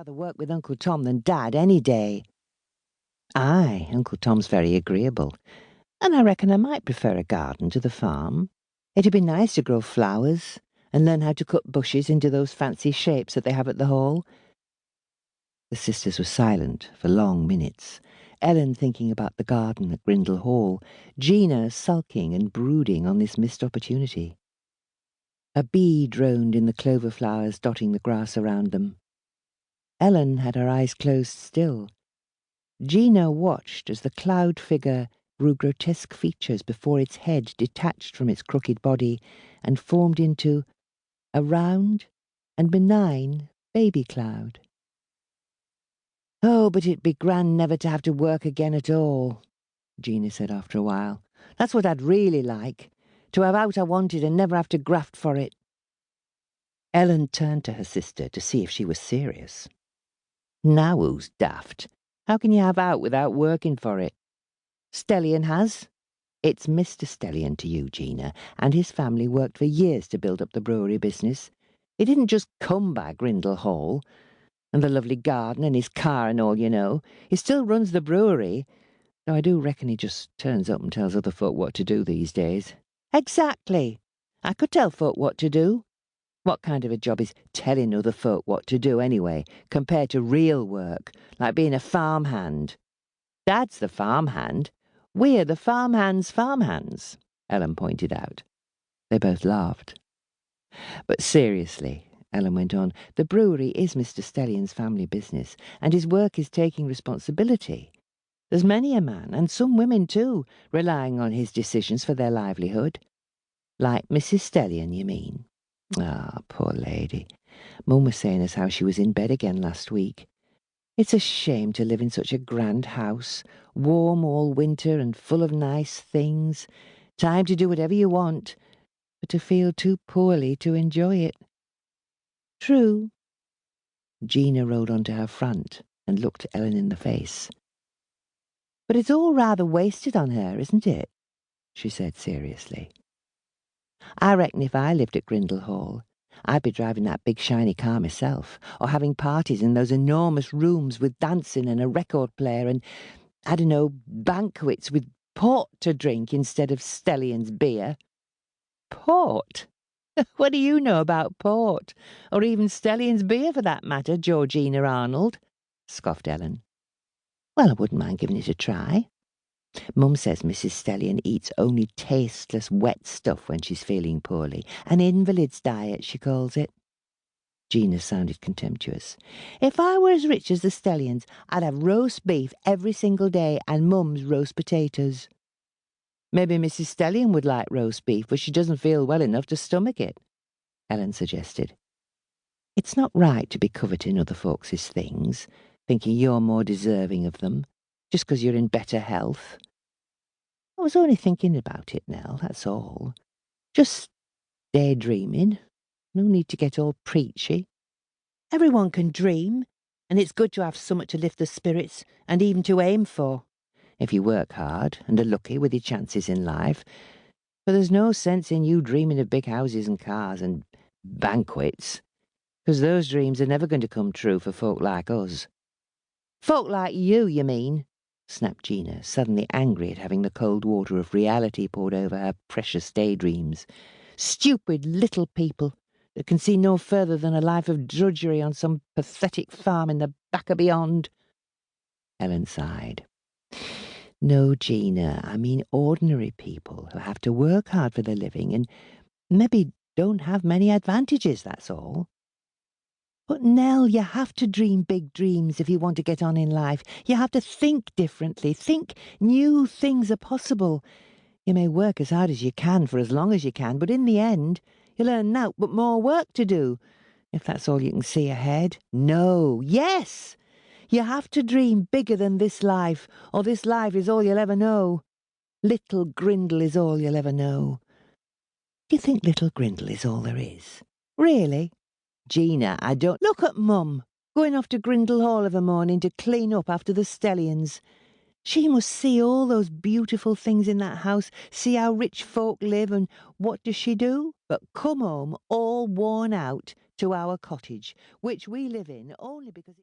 rather work with Uncle Tom than Dad any day." "Aye, Uncle Tom's very agreeable, and I reckon I might prefer a garden to the farm. It'd be nice to grow flowers and learn how to cut bushes into those fancy shapes that they have at the Hall." The sisters were silent for long minutes, Ellen thinking about the garden at Grindle Hall, Gina sulking and brooding on this missed opportunity. A bee droned in the clover flowers dotting the grass around them. Ellen had her eyes closed still. Gina watched as the cloud figure grew grotesque features before its head detached from its crooked body and formed into a round and benign baby cloud. "Oh, but it'd be grand never to have to work again at all," Gina said after a while. "That's what I'd really like, to have out I wanted and never have to graft for it." Ellen turned to her sister to see if she was serious. "Now who's daft? How can you have out without working for it? Stellion has. It's Mr. Stellion to you, Gina, and his family worked for years to build up the brewery business. It didn't just come by Grindle Hall. And the lovely garden and his car and all, you know. He still runs the brewery, though I do reckon he just turns up and tells other folk what to do these days." "Exactly. I could tell folk what to do. What kind of a job is telling other folk what to do anyway, compared to real work, like being a farmhand? Dad's the farmhand. We're the farmhands, Ellen pointed out. They both laughed. "But seriously," Ellen went on, "the brewery is Mr. Stellion's family business, and his work is taking responsibility. There's many a man, and some women too, relying on his decisions for their livelihood." "Like Mrs. Stellion, you mean?" "Ah, poor lady. Mum was saying as how she was in bed again last week. It's a shame to live in such a grand house, warm all winter and full of nice things, time to do whatever you want, but to feel too poorly to enjoy it." "True." Gina rolled onto her front and looked Ellen in the face. "But it's all rather wasted on her, isn't it?" she said seriously. "I reckon if I lived at Grindle Hall, I'd be driving that big shiny car myself, or having parties in those enormous rooms with dancing and a record player and, I don't know, banquets with port to drink instead of Stellion's beer." "Port? What do you know about port? Or even Stellion's beer, for that matter, Georgina Arnold?" scoffed Ellen. "Well, I wouldn't mind giving it a try. Mum says Mrs. Stellion eats only tasteless, wet stuff when she's feeling poorly. An invalid's diet, she calls it." Gina sounded contemptuous. "If I were as rich as the Stellions, I'd have roast beef every single day and Mum's roast potatoes." "Maybe Mrs. Stellion would like roast beef, but she doesn't feel well enough to stomach it," Ellen suggested. "It's not right to be coveting other folks' things, thinking you're more deserving of them, just 'cause you're in better health. I was only thinking about it, Nell, that's all. Just daydreaming. No need to get all preachy. Everyone can dream, and it's good to have something to lift the spirits and even to aim for, if you work hard and are lucky with your chances in life. But there's no sense in you dreaming of big houses and cars and banquets, 'cause those dreams are never going to come true for folk like us." "Folk like you mean?" snapped Gina, suddenly angry at having the cold water of reality poured over her precious daydreams. "Stupid little people that can see no further than a life of drudgery on some pathetic farm in the back of beyond." Ellen sighed. "No, Gina, I mean ordinary people who have to work hard for their living and maybe don't have many advantages, that's all." "But, Nell, you have to dream big dreams if you want to get on in life. You have to think differently. Think new things are possible. You may work as hard as you can for as long as you can, but in the end, you'll earn nought but more work to do, if that's all you can see ahead. No, yes! You have to dream bigger than this life, or this life is all you'll ever know. Little Grindle is all you'll ever know. Do you think Little Grindle is all there is? Really? Gina, I don't... Look at Mum, going off to Grindle Hall of a morning to clean up after the Stellions. She must see all those beautiful things in that house, see how rich folk live, and what does she do? But come home all worn out to our cottage, which we live in only because...